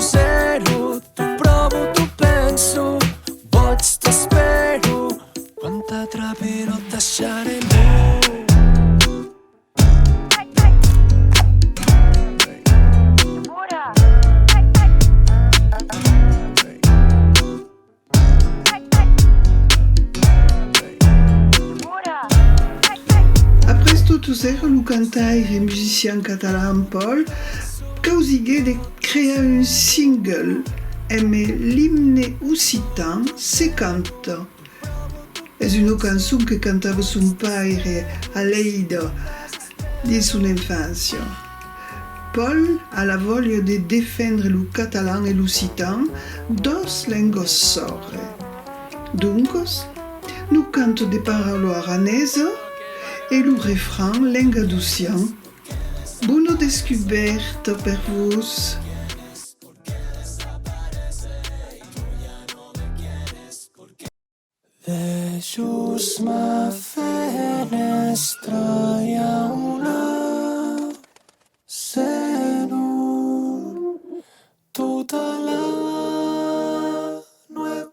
0, t'ho provo, t'ho penso, boig t'espero, quan t'atrapi no et deixaré Zero, le cantaire et musicien catalan Paul causigué de créer un single aimé l'hymne occitan secante. C'est une chanson que cantava son père à Lleida de son enfance. Paul a la voglia de défendre le catalan et l'occitan, deux langues sordes. Donc, nous cantons des paroles aranaises et le refrain l'engadoucian. Bonne découverte per vos. De just ma fenestra hi ha una zero, tota la neu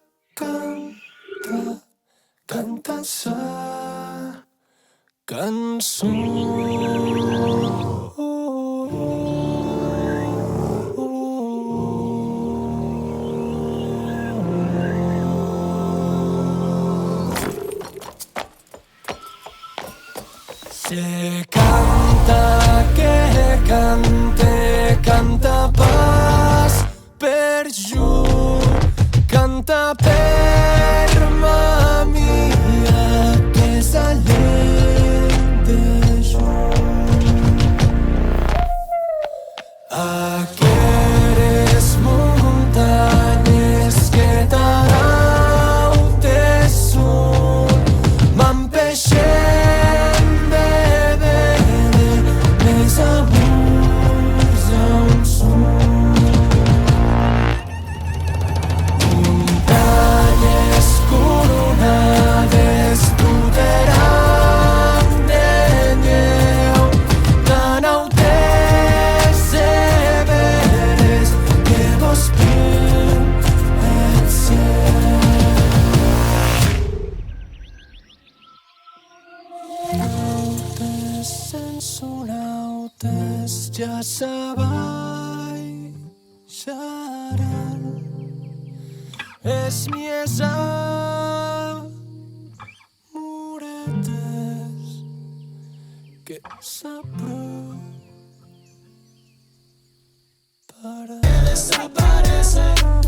canta sa cançó. Se canta que cante, canta pas per giù, canta per ma mia che sale de giù. Aqueres muntanyes que t'araute són, m'empeixen ja s'abaixaran, és mies amoretes que s'aproparan. Desaparece.